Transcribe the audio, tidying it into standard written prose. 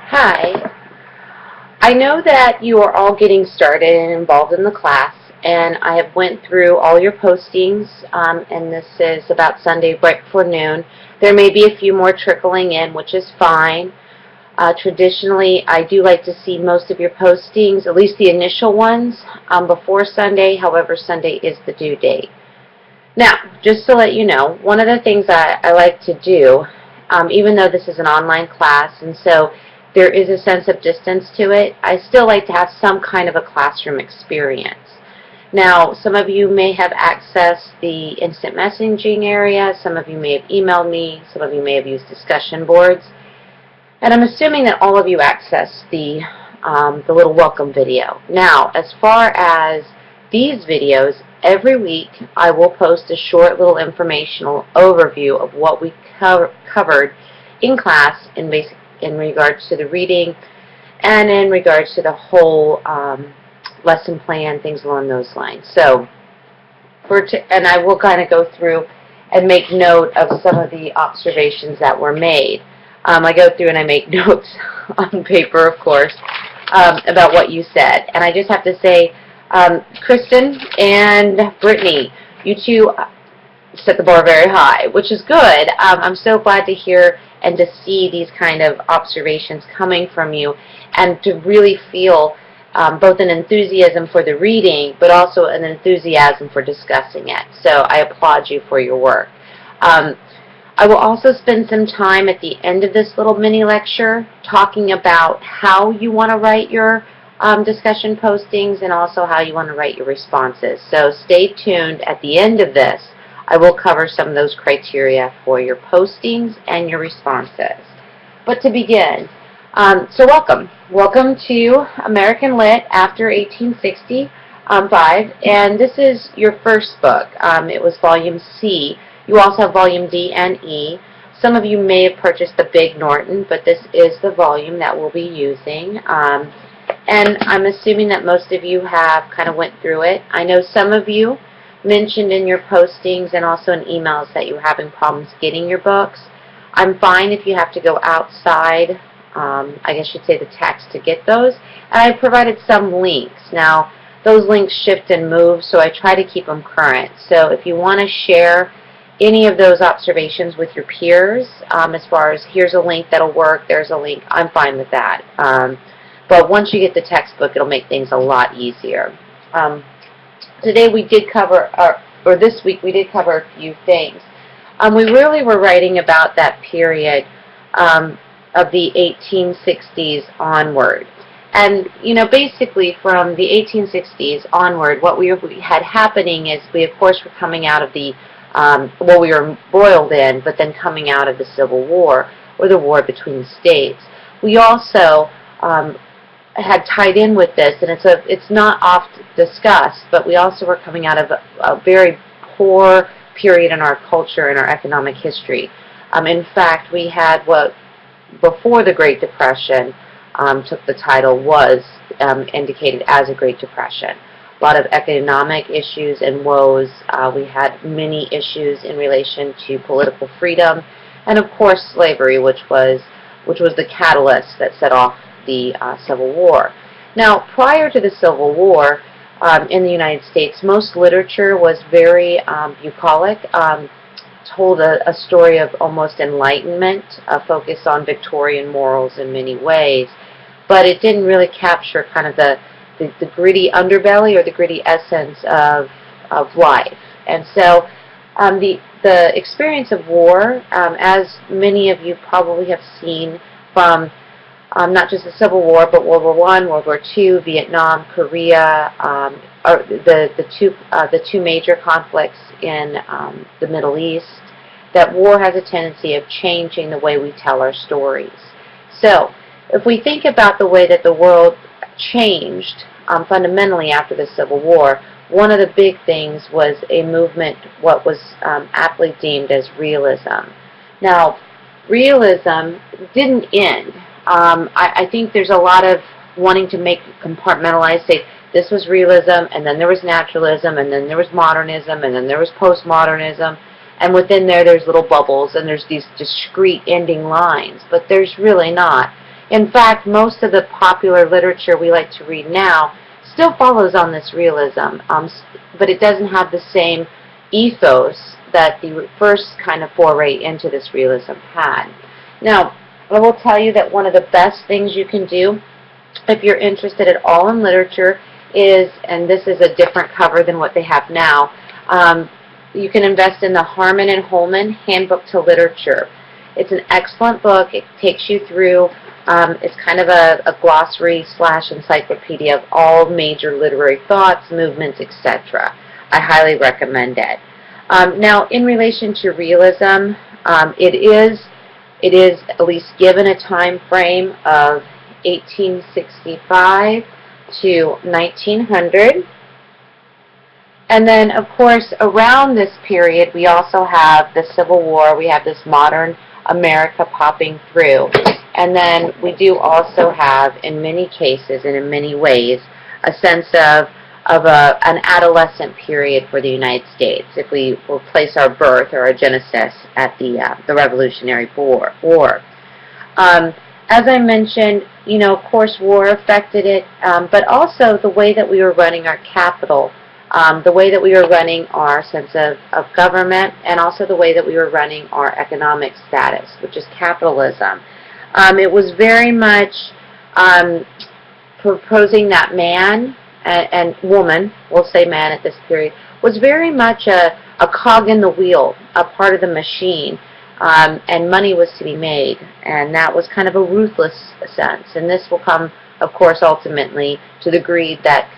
Hi. I know that you are all getting started and involved in the class, and I have went through all your postings, and this is about Sunday right before noon. There may be a few more trickling in, which is fine. Traditionally, I do like to see most of your postings, at least the initial ones, before Sunday. However, Sunday is the due date. Now, just to let you know, one of the things I like to do, even though this is an online class, and so there is a sense of distance to it, I still like to have some kind of a classroom experience. Now, some of you may have accessed the instant messaging area, some of you may have emailed me, some of you may have used discussion boards, and I'm assuming that all of you accessed the little welcome video. Now, as far as these videos, every week I will post a short little informational overview of what we covered in class in regards to the reading and in regards to the whole lesson plan, things along those lines. So, and I will kind of go through and make note of some of the observations that were made. I go through and I make notes on paper, of course, about what you said. And I just have to say, Kristen and Brittany, you two set the bar very high, which is good. I'm so glad to hear and to see these kind of observations coming from you and to really feel both an enthusiasm for the reading but also an enthusiasm for discussing it. So I applaud you for your work. I will also spend some time at the end of this little mini lecture talking about how you want to write your discussion postings and also how you want to write your responses. So stay tuned. At the end of this, I will cover some of those criteria for your postings and your responses. But to begin, so welcome. Welcome to American Lit after 1865, and this is your first book. It was Volume C. You also have Volume D and E. Some of you may have purchased the Big Norton, but this is the volume that we'll be using. And I'm assuming that most of you have kind of went through it. I know some of you mentioned in your postings and also in emails that you were having problems getting your books. I'm fine if you have to go outside, I guess you'd say the text, to get those. And I provided some links. Now, those links shift and move, so I try to keep them current. So if you want to share any of those observations with your peers, as far as here's a link that'll work, there's a link, I'm fine with that. But once you get the textbook, it'll make things a lot easier. Today we did cover, or this week we did cover a few things. We really were writing about that period of the 1860s onward. And, you know, basically from the 1860s onward, what we had happening is we, of course, were coming out of the well, we were embroiled in, but then coming out of the Civil War, or the war between the states. We also had tied in with this, and it's not oft discussed, but we also were coming out of a very poor period in our culture and our economic history. In fact, we had what, before the Great Depression took the title, was indicated as a Great Depression. A lot of economic issues and woes. We had many issues in relation to political freedom, and of course slavery, which was the catalyst that set off the Civil War. Now, prior to the Civil War, in the United States, most literature was very bucolic, told a story of almost enlightenment, a focus on Victorian morals in many ways, but it didn't really capture kind of the gritty underbelly or the gritty essence of life. And so the experience of war, as many of you probably have seen from not just the Civil War, but World War I, World War II, Vietnam, Korea, are the two major conflicts in the Middle East, that war has a tendency of changing the way we tell our stories. So if we think about the way that the world changed fundamentally after the Civil War, one of the big things was a movement, what was aptly deemed as realism. Now, realism didn't end. I think there's a lot of wanting to make compartmentalize, say, this was realism, and then there was naturalism, and then there was modernism, and then there was postmodernism, and within there's little bubbles, and there's these discrete ending lines, but there's really not. In fact, most of the popular literature we like to read now still follows on this realism, but it doesn't have the same ethos that the first kind of foray into this realism had. Now, I will tell you that one of the best things you can do if you're interested at all in literature is, and this is a different cover than what they have now, you can invest in the Harman and Holman Handbook to Literature. It's an excellent book. It takes you through, it's kind of a glossary / encyclopedia of all major literary thoughts, movements, etc. I highly recommend it. Now, in relation to realism, it is at least given a time frame of 1865 to 1900. And then, of course, around this period, we also have the Civil War. We have this modern America popping through. And then we do also have, in many cases and in many ways, a sense of an adolescent period for the United States, if we will place our birth or our genesis at the Revolutionary War. As I mentioned, of course, war affected it, but also the way that we were running our capital, the way that we were running our sense of government, and also the way that we were running our economic status, which is capitalism. It was very much proposing that man and woman, we'll say man at this period, was very much a cog in the wheel, a part of the machine, and money was to be made, and that was kind of a ruthless sense. And this will come, of course, ultimately to the greed that